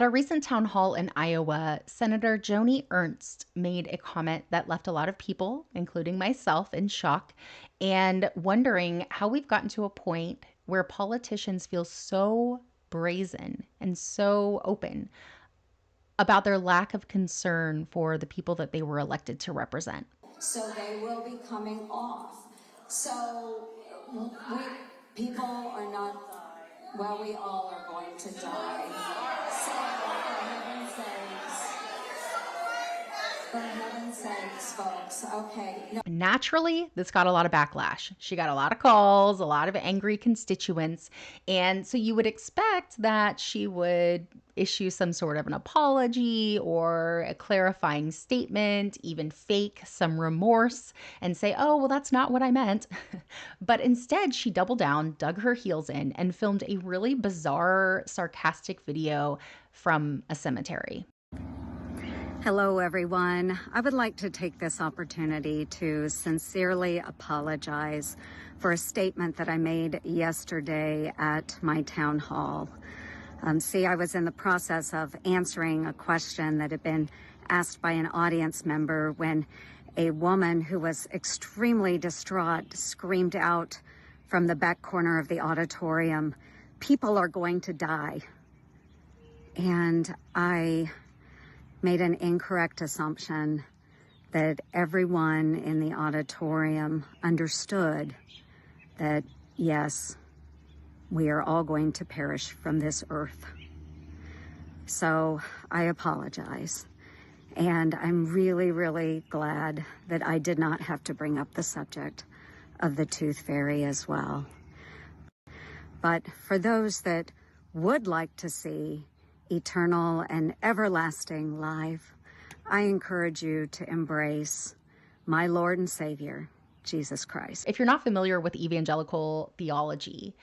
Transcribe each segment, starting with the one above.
At a recent town hall in Iowa, Senator Joni Ernst made a comment that left a lot of people, including myself, in shock and wondering how we've gotten to a point where politicians feel so brazen and so open about their lack of concern for the people that they were elected to represent. So they will be coming off. So people are not, well, we all are going to die. So for heaven's sakes, folks, okay. No. Naturally, this got a lot of backlash. She got a lot of calls, a lot of angry constituents. And so you would expect that she would issue some sort of an apology or a clarifying statement, even fake some remorse and say, oh, well, that's not what I meant. But instead, she doubled down, dug her heels in, and filmed a really bizarre, sarcastic video from a cemetery. Hello, everyone. I would like to take this opportunity to sincerely apologize for a statement that I made yesterday at my town hall. I was in the process of answering a question that had been asked by an audience member when a woman who was extremely distraught screamed out from the back corner of the auditorium, "People are going to die." And I made an incorrect assumption that everyone in the auditorium understood that, yes, we are all going to perish from this earth. So I apologize. And I'm really, really glad that I did not have to bring up the subject of the tooth fairy as well. But for those that would like to see eternal and everlasting life, I encourage you to embrace my Lord and Savior, Jesus Christ. If you're not familiar with evangelical theology,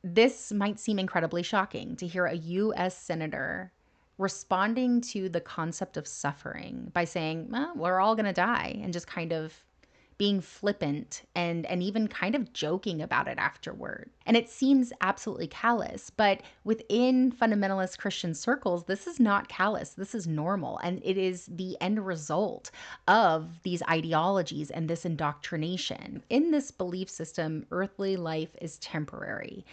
this might seem incredibly shocking to hear a U.S. senator responding to the concept of suffering by saying, well, we're all going to die, and just kind of being flippant and even kind of joking about it afterward. And it seems absolutely callous, but within fundamentalist Christian circles, this is not callous. This is normal. And it is the end result of these ideologies and this indoctrination. In this belief system, earthly life is temporary.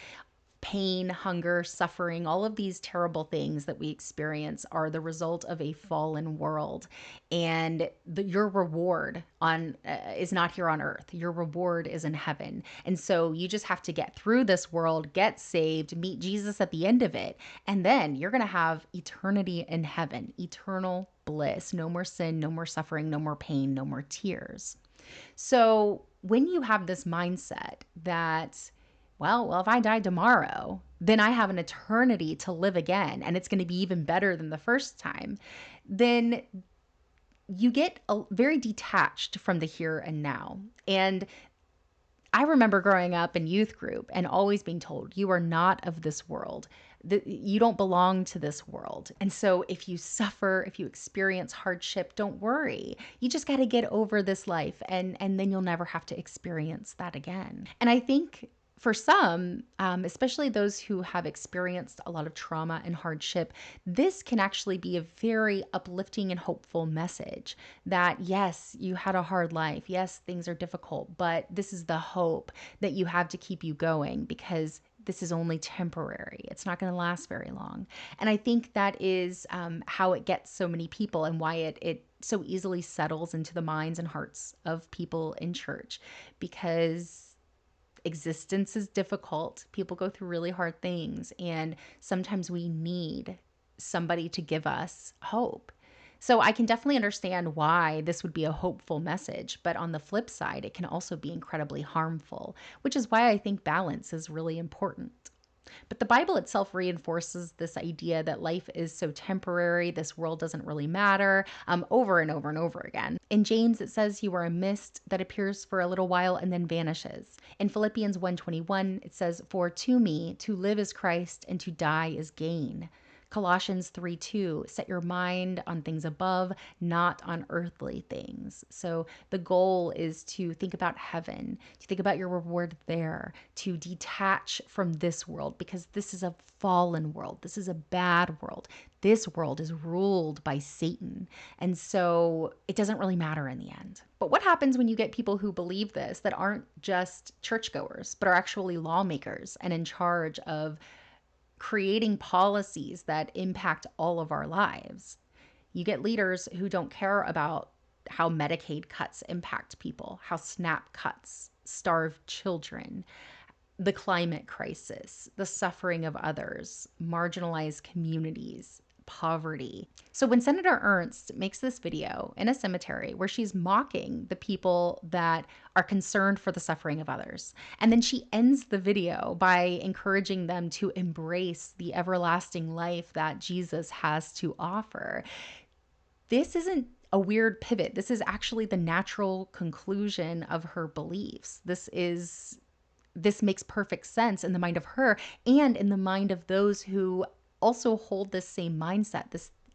Pain, hunger, suffering, all of these terrible things that we experience are the result of a fallen world. And your reward is not here on earth. Your reward is in heaven. And so you just have to get through this world, get saved, meet Jesus at the end of it. And then you're going to have eternity in heaven, eternal bliss, no more sin, no more suffering, no more pain, no more tears. So when you have this mindset that, well, if I die tomorrow, then I have an eternity to live again, and it's going to be even better than the first time, then you get very detached from the here and now. And I remember growing up in youth group and always being told, you are not of this world. You don't belong to this world. And so if you suffer, if you experience hardship, don't worry. You just got to get over this life, and then you'll never have to experience that again. And I think for some, especially those who have experienced a lot of trauma and hardship, this can actually be a very uplifting and hopeful message that, yes, you had a hard life. Yes, things are difficult, but this is the hope that you have to keep you going, because this is only temporary. It's not going to last very long. And I think that is how it gets so many people, and why it so easily settles into the minds and hearts of people in church, because existence is difficult. People go through really hard things, and sometimes we need somebody to give us hope. So I can definitely understand why this would be a hopeful message, but on the flip side, it can also be incredibly harmful, which is why I think balance is really important. But the Bible itself reinforces this idea that life is so temporary, this world doesn't really matter, over and over and over again. In James, it says you are a mist that appears for a little while and then vanishes. In Philippians 1:21, it says, for to me, to live is Christ and to die is gain. Colossians 3:2, set your mind on things above, not on earthly things. So the goal is to think about heaven, to think about your reward there, to detach from this world, because this is a fallen world. This is a bad world. This world is ruled by Satan. And so it doesn't really matter in the end. But what happens when you get people who believe this that aren't just churchgoers, but are actually lawmakers and in charge of creating policies that impact all of our lives? You get leaders who don't care about how Medicaid cuts impact people, how SNAP cuts starve children, the climate crisis, the suffering of others, marginalized communities, poverty. So when Senator Ernst makes this video in a cemetery where she's mocking the people that are concerned for the suffering of others, and then she ends the video by encouraging them to embrace the everlasting life that Jesus has to offer, this isn't a weird pivot. This is actually the natural conclusion of her beliefs. This makes perfect sense in the mind of her and in the mind of those who also hold this same mindset,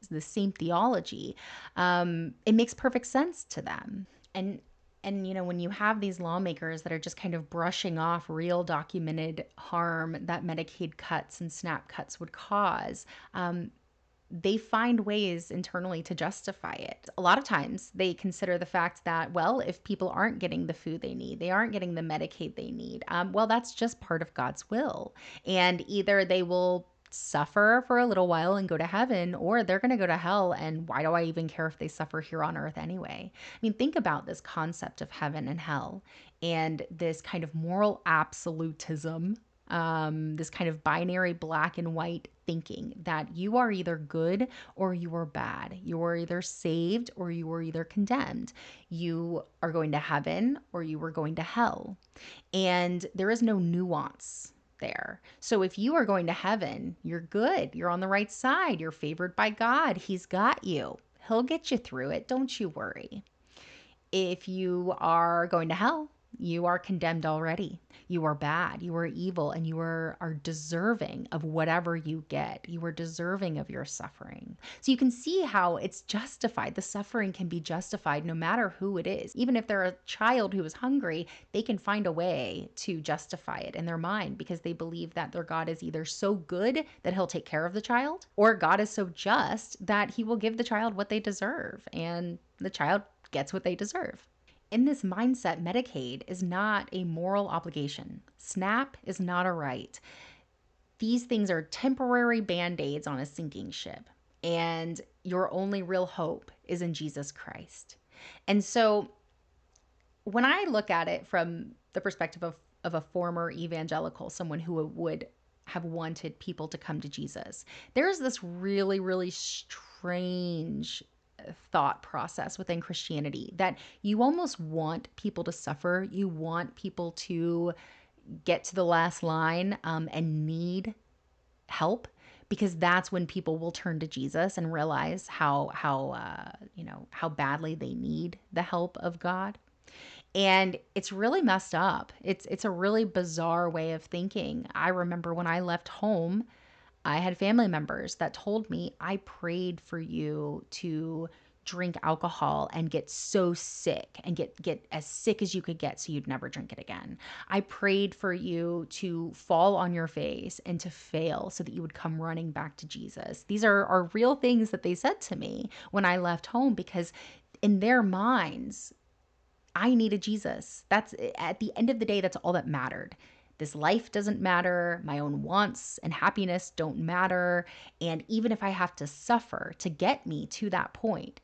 the same theology. It makes perfect sense to them. And when you have these lawmakers that are just kind of brushing off real documented harm that Medicaid cuts and SNAP cuts would cause, they find ways internally to justify it. A lot of times they consider the fact that, well, if people aren't getting the food they need, they aren't getting the Medicaid they need, well, that's just part of God's will. And either they will suffer for a little while and go to heaven, or they're going to go to hell. And why do I even care if they suffer here on earth anyway? I mean, think about this concept of heaven and hell and this kind of moral absolutism, this kind of binary black and white thinking that you are either good or you are bad. You are either saved or you are either condemned. You are going to heaven or you are going to hell. And there is no nuance there. So if you are going to heaven, you're good. You're on the right side. You're favored by God. He's got you. He'll get you through it. Don't you worry. If you are going to hell, you are condemned already. You are bad, you are evil, and you are deserving of whatever you get. You are deserving of your suffering. So you can see how it's justified. The suffering can be justified no matter who it is. Even if they're a child who is hungry, they can find a way to justify it in their mind because they believe that their God is either so good that he'll take care of the child, or God is so just that he will give the child what they deserve, and the child gets what they deserve. In this mindset, Medicaid is not a moral obligation. SNAP is not a right. These things are temporary band-aids on a sinking ship. And your only real hope is in Jesus Christ. And so when I look at it from the perspective of a former evangelical, someone who would have wanted people to come to Jesus, there's this really, really strange thought process within Christianity that you almost want people to suffer. You want people to get to the last line and need help, because that's when people will turn to Jesus and realize how badly they need the help of God. And it's really messed up. It's a really bizarre way of thinking. I remember when I left home, I had family members that told me, I prayed for you to drink alcohol and get so sick and get as sick as you could get so you'd never drink it again. I prayed for you to fall on your face and to fail so that you would come running back to Jesus. These are real things that they said to me when I left home, because in their minds, I needed Jesus. That's at the end of the day, that's all that mattered. This life doesn't matter. My own wants and happiness don't matter. And even if I have to suffer to get me to that point,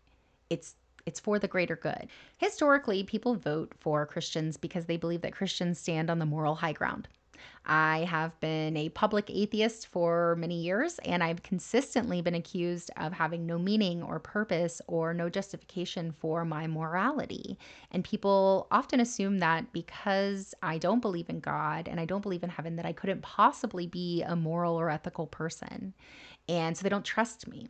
it's for the greater good. Historically, people vote for Christians because they believe that Christians stand on the moral high ground. I have been a public atheist for many years, and I've consistently been accused of having no meaning or purpose or no justification for my morality. And people often assume that because I don't believe in God and I don't believe in heaven, that I couldn't possibly be a moral or ethical person. And so they don't trust me.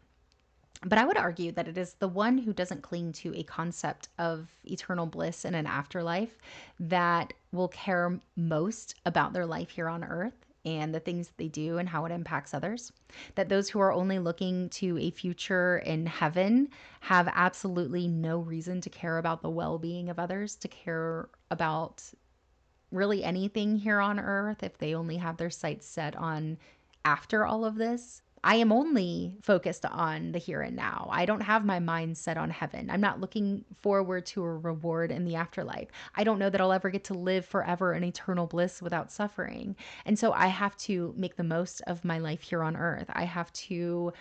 But I would argue that it is the one who doesn't cling to a concept of eternal bliss and an afterlife that will care most about their life here on earth and the things that they do and how it impacts others. That those who are only looking to a future in heaven have absolutely no reason to care about the well-being of others, to care about really anything here on earth if they only have their sights set on after all of this. I am only focused on the here and now. I don't have my mind set on heaven. I'm not looking forward to a reward in the afterlife. I don't know that I'll ever get to live forever in eternal bliss without suffering. And so I have to make the most of my life here on earth. I have to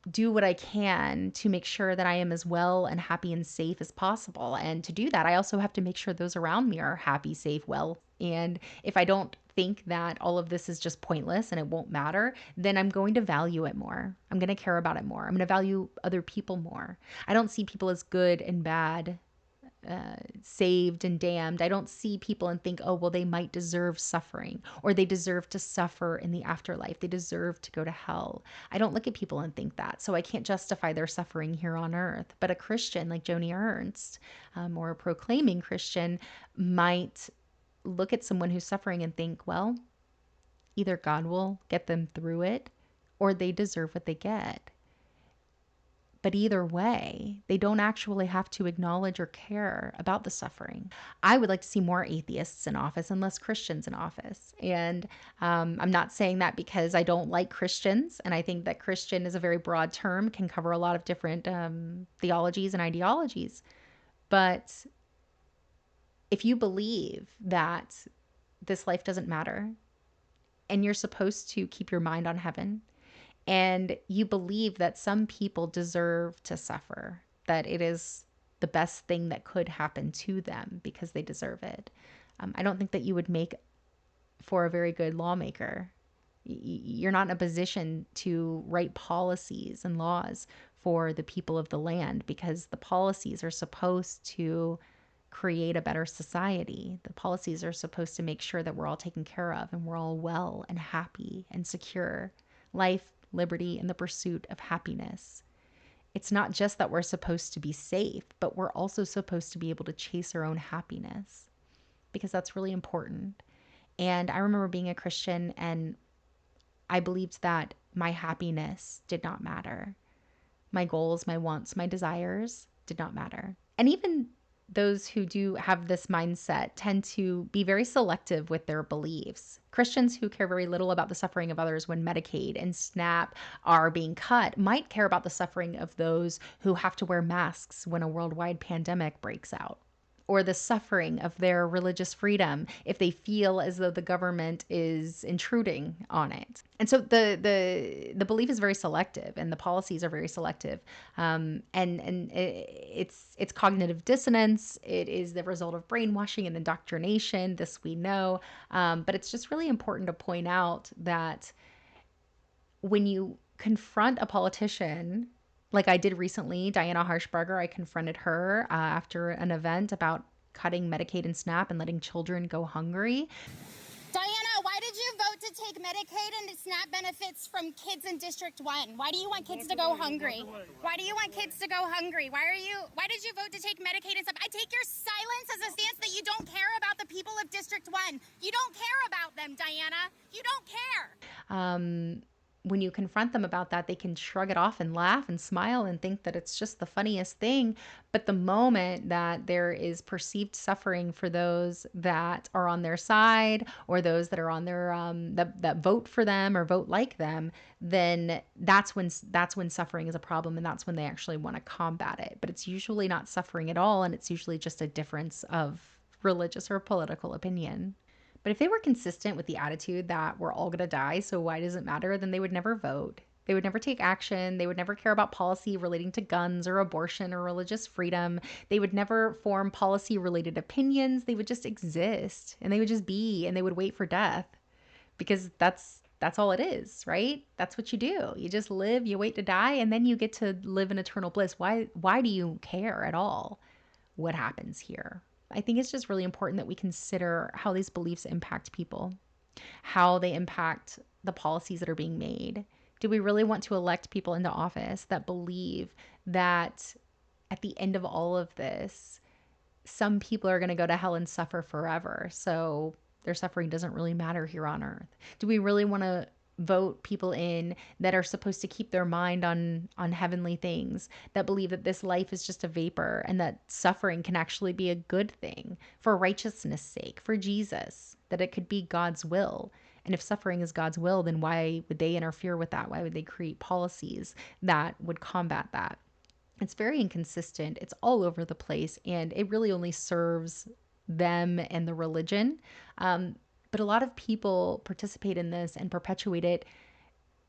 do what I can to make sure that I am as well and happy and safe as possible. And to do that, I also have to make sure those around me are happy, safe, well. And if I don't think that all of this is just pointless and it won't matter, then I'm going to value it more. I'm going to care about it more. I'm going to value other people more. I don't see people as good and bad, saved and damned. I don't see people and think, oh, well, they might deserve suffering or they deserve to suffer in the afterlife. They deserve to go to hell. I don't look at people and think that. So I can't justify their suffering here on earth. But a Christian like Joni Ernst, or a proclaiming Christian, might look at someone who's suffering and think, well, either God will get them through it or they deserve what they get. But either way, they don't actually have to acknowledge or care about the suffering. I would like to see more atheists in office and less Christians in office. And I'm not saying that because I don't like Christians. And I think that Christian is a very broad term, can cover a lot of different theologies and ideologies. But if you believe that this life doesn't matter and you're supposed to keep your mind on heaven, and you believe that some people deserve to suffer, that it is the best thing that could happen to them because they deserve it, I don't think that you would make for a very good lawmaker. You're not in a position to write policies and laws for the people of the land because the policies are supposed to create a better society. The policies are supposed to make sure that we're all taken care of and we're all well and happy and secure. Life, liberty, and the pursuit of happiness. It's not just that we're supposed to be safe, but we're also supposed to be able to chase our own happiness because that's really important. And I remember being a Christian and I believed that my happiness did not matter. My goals, my wants, my desires did not matter. And even those who do have this mindset tend to be very selective with their beliefs. Christians who care very little about the suffering of others when Medicaid and SNAP are being cut might care about the suffering of those who have to wear masks when a worldwide pandemic breaks out, or the suffering of their religious freedom if they feel as though the government is intruding on it. And so the belief is very selective, and the policies are very selective, and it's cognitive dissonance. It is the result of brainwashing and indoctrination. This we know, but it's just really important to point out that when you confront a politician, like I did recently, Diana Harshbarger, I confronted her after an event about cutting Medicaid and SNAP and letting children go hungry. Diana, why did you vote to take Medicaid and SNAP benefits from kids in District 1? Why do you want kids to go hungry? Why do you want kids to go hungry? Why did you vote to take Medicaid and SNAP? I take your silence as a stance that you don't care about the people of District 1. You don't care about them, Diana. You don't care. When you confront them about that, they can shrug it off and laugh and smile and think that it's just the funniest thing. But the moment that there is perceived suffering for those that are on their side or those that are on their that vote for them or vote like them, then that's when suffering is a problem, and that's when they actually want to combat it. But it's usually not suffering at all, and it's usually just a difference of religious or political opinion. But if they were consistent with the attitude that we're all going to die, so why does it matter, then they would never vote. They would never take action. They would never care about policy relating to guns or abortion or religious freedom. They would never form policy related opinions. They would just exist, and they would just be, and they would wait for death, because that's all it is, right? That's what you do. You just live, you wait to die, and then you get to live in eternal bliss. Why do you care at all what happens here? I think it's just really important that we consider how these beliefs impact people, how they impact the policies that are being made. Do we really want to elect people into office that believe that at the end of all of this, some people are going to go to hell and suffer forever, so their suffering doesn't really matter here on earth? Do we really want to vote people in that are supposed to keep their mind on heavenly things, that believe that this life is just a vapor and that suffering can actually be a good thing for righteousness' sake, for Jesus, that it could be God's will, And if suffering is God's will, then why would they interfere with that? Why would they create policies that would combat that? It's very inconsistent. It's all over the place, and it really only serves them and the religion. But a lot of people participate in this and perpetuate it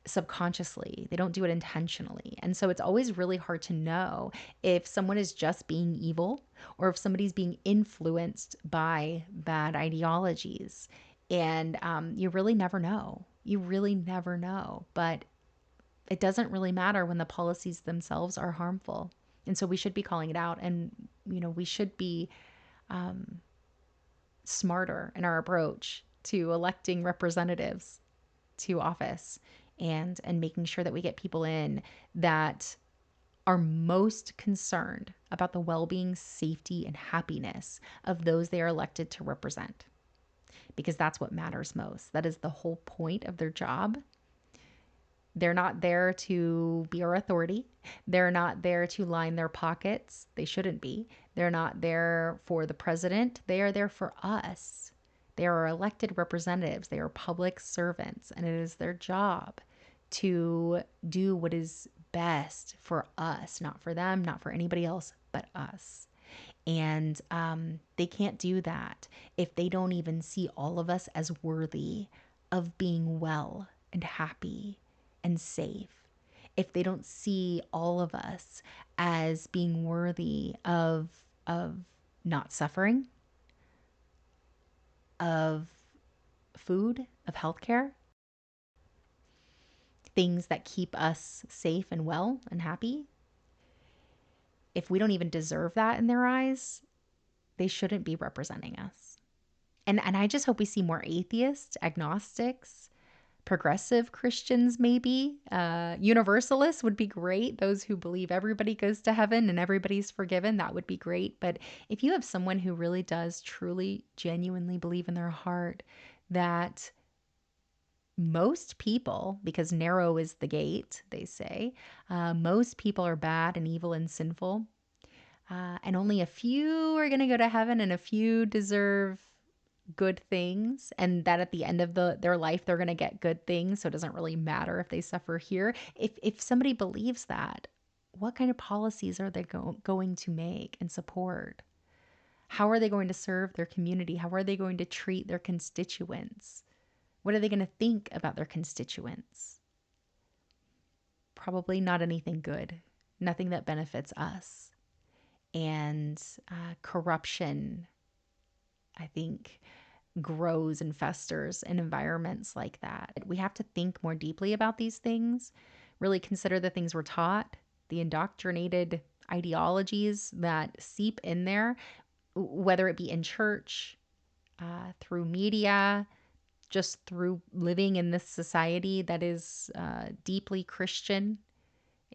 subconsciously. They don't do it intentionally. And so it's always really hard to know if someone is just being evil or if somebody's being influenced by bad ideologies. And you really never know. You really never know. But it doesn't really matter when the policies themselves are harmful. And so we should be calling it out. And, we should be smarter in our approach to electing representatives to office and making sure that we get people in that are most concerned about the well-being, safety, and happiness of those they are elected to represent. Because that's what matters most. That is the whole point of their job. They're not there to be our authority. They're not there to line their pockets. They shouldn't be. They're not there for the president. They are there for us. They are elected representatives. They are public servants, and it is their job to do what is best for us, not for them, not for anybody else, but us. And they can't do that if they don't even see all of us as worthy of being well and happy and safe. If they don't see all of us as being worthy of not suffering, of food, of healthcare, things that keep us safe and well and happy, if we don't even deserve that in their eyes, they shouldn't be representing us. And I just hope we see more atheists, agnostics, progressive Christians, maybe. Universalists would be great. Those who believe everybody goes to heaven and everybody's forgiven, that would be great. But if you have someone who really does truly, genuinely believe in their heart that most people, because narrow is the gate, they say, most people are bad and evil and sinful, and only a few are going to go to heaven and a few deserve good things, and that at the end of their life they're going to get good things, so it doesn't really matter if they suffer here. If somebody believes that, what kind of policies are they going to make and support? How are they going to serve their community? How are they going to treat their constituents? What are they going to think about their constituents? Probably not anything good, nothing that benefits us. And corruption, I think, grows and festers in environments like that. We have to think more deeply about these things, really consider the things we're taught, the indoctrinated ideologies that seep in there, whether it be in church, through media, just through living in this society that is deeply Christian,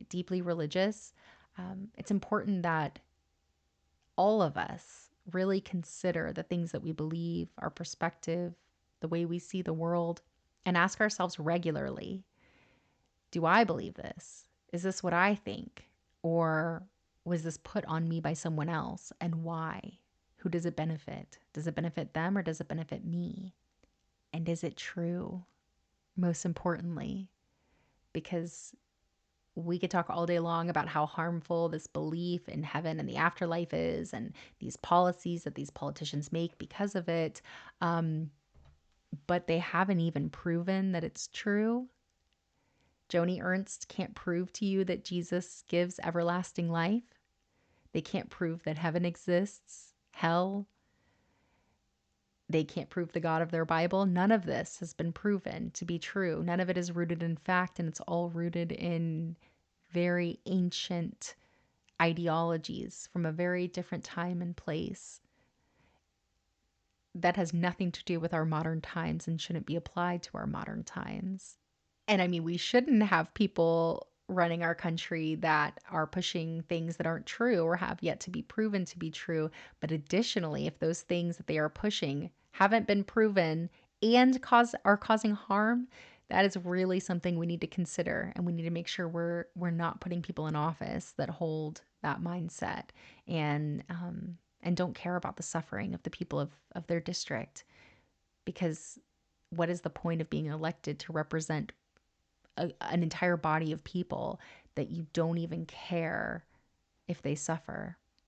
deeply religious. It's important that all of us really consider the things that we believe, our perspective, the way we see the world, and ask ourselves regularly, do I believe this? Is this what I think? Or was this put on me by someone else? And why? Who does it benefit? Does it benefit them or does it benefit me? And is it true? Most importantly, because we could talk all day long about how harmful this belief in heaven and the afterlife is and these policies that these politicians make because of it. But they haven't even proven that it's true. Joni Ernst can't prove to you that Jesus gives everlasting life. They can't prove that heaven exists, hell. They can't prove the God of their Bible. None of this has been proven to be true. None of it is rooted in fact, and it's all rooted in very ancient ideologies from a very different time and place that has nothing to do with our modern times and shouldn't be applied to our modern times. And I mean, we shouldn't have people running our country that are pushing things that aren't true or have yet to be proven to be true. But additionally, if those things that they are pushing haven't been proven and are causing harm, that is really something we need to consider, and we need to make sure we're not putting people in office that hold that mindset and don't care about the suffering of the people of their district, because what is the point of being elected to represent an entire body of people that you don't even care if they suffer?